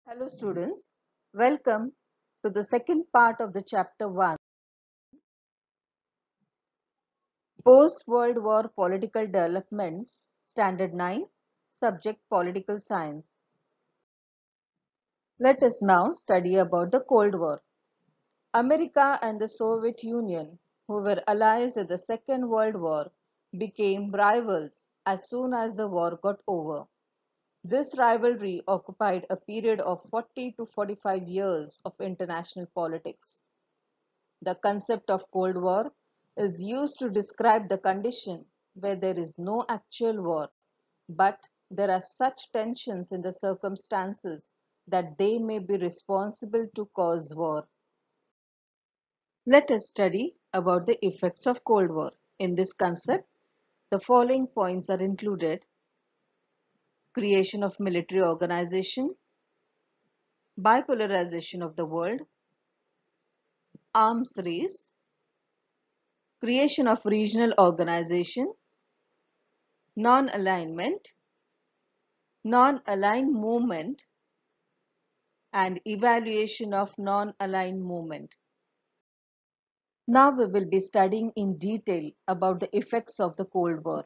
Hello students, welcome to the second part of the chapter 1, Post-World War Political Developments, Standard 9, Subject Political Science. Let us now study about the Cold War. America and the Soviet Union, who were allies in the Second World War, became rivals as soon as the war got over. This rivalry occupied a period of 40 to 45 years of international politics. The concept of Cold War is used to describe the condition where there is no actual war, but there are such tensions in the circumstances that they may be responsible to cause war. Let us study about the effects of Cold War. In this concept, the following points are included: creation of military organization, bipolarization of the world, arms race, creation of regional organization, non-alignment, non-aligned movement, and evaluation of non-aligned movement. Now we will be studying in detail about the effects of the Cold War.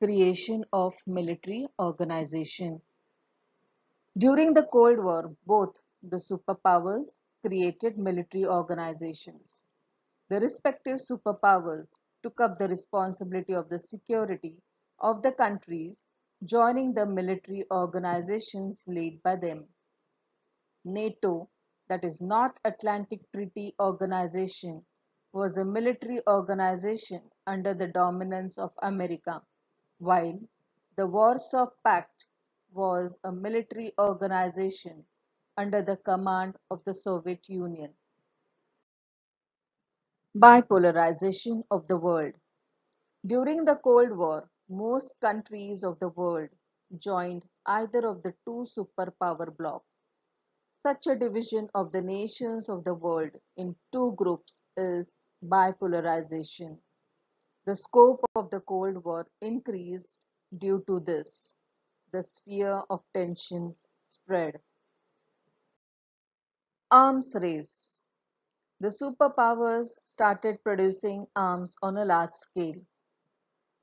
Creation of military organization. During the Cold War, both the superpowers created military organizations. The respective superpowers took up the responsibility of the security of the countries joining the military organizations led by them. NATO, that is North Atlantic Treaty Organization, was a military organization under the dominance of America, while the Warsaw Pact was a military organization under the command of the Soviet Union. Bipolarization of the world. During the Cold War, most countries of the world joined either of the two superpower blocs. Such a division of the nations of the world in two groups is bipolarization. The scope of the Cold War increased due to this. The sphere of tensions spread. Arms race. The superpowers started producing arms on a large scale.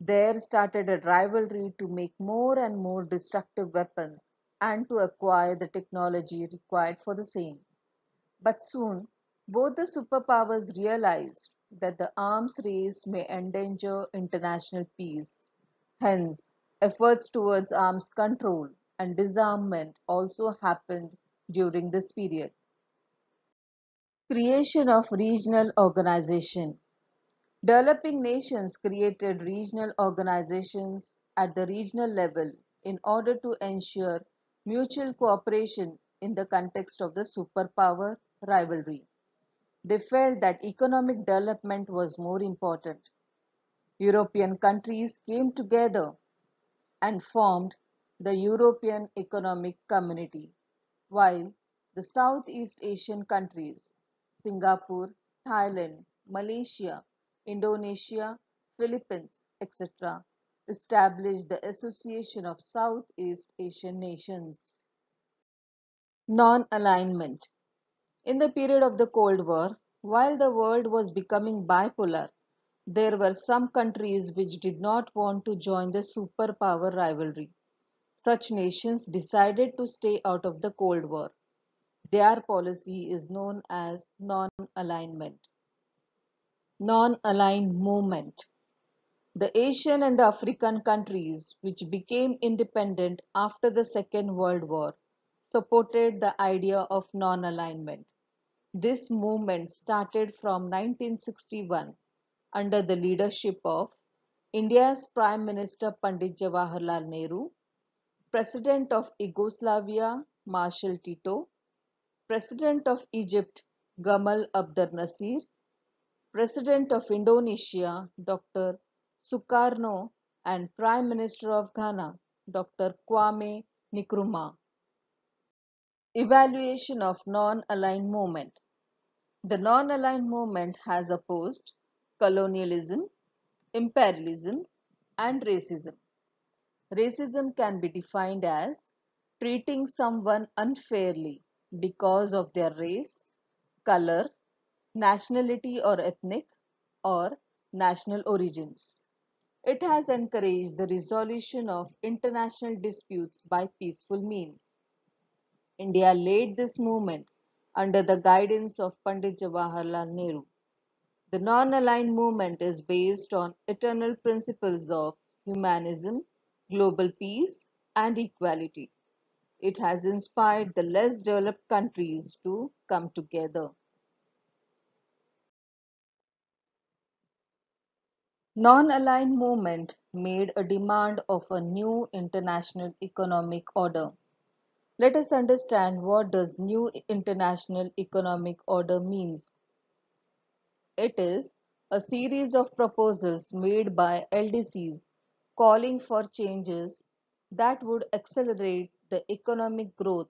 There started a rivalry to make more and more destructive weapons and to acquire the technology required for the same. But soon, both the superpowers realized that the arms race may endanger international peace. Hence, efforts towards arms control and disarmament also happened during this period. Creation of regional organization. Developing nations created regional organizations at the regional level in order to ensure mutual cooperation in the context of the superpower rivalry. They felt that economic development was more important. European countries came together and formed the European Economic Community, while the Southeast Asian countries, Singapore, Thailand, Malaysia, Indonesia, Philippines, etc., established the Association of Southeast Asian Nations. Non-alignment. In the period of the Cold War, while the world was becoming bipolar, there were some countries which did not want to join the superpower rivalry. Such nations decided to stay out of the Cold War. Their policy is known as non-alignment. Non-aligned movement. The Asian and the African countries, which became independent after the Second World War, supported the idea of non-alignment. This movement started from 1961 under the leadership of India's Prime Minister Pandit Jawaharlal Nehru, President of Yugoslavia Marshal Tito, President of Egypt Gamal Abdel Nasser, President of Indonesia Dr. Sukarno, and Prime Minister of Ghana Dr. Kwame Nkrumah. Evaluation of non-aligned movement. The non-aligned movement has opposed colonialism, imperialism, and racism. Racism can be defined as treating someone unfairly because of their race, color, nationality or ethnic or national origins. It has encouraged the resolution of international disputes by peaceful means. India led this movement under the guidance of Pandit Jawaharlal Nehru. The non-aligned movement is based on eternal principles of humanism, global peace, and equality. It has inspired the less developed countries to come together. Non-aligned movement made a demand of a new international economic order. Let us understand what does new international economic order means. It is a series of proposals made by LDCs calling for changes that would accelerate the economic growth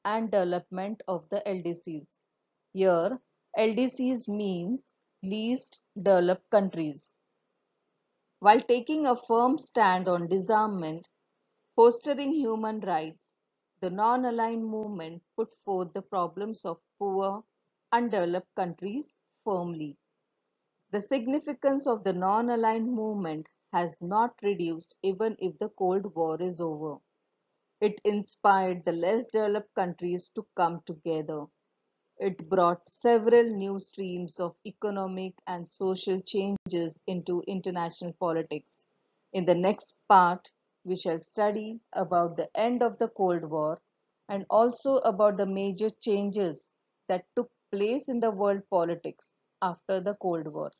and development of the LDCs. Here, LDCs means least developed countries. While taking a firm stand on disarmament, fostering human rights, the non-aligned movement put forth the problems of poor, undeveloped countries firmly. The significance of the non-aligned movement has not reduced even if the Cold War is over. It inspired the less developed countries to come together. It brought several new streams of economic and social changes into international politics. In the next part, we shall study about the end of the Cold War and also about the major changes that took place in the world politics after the Cold War.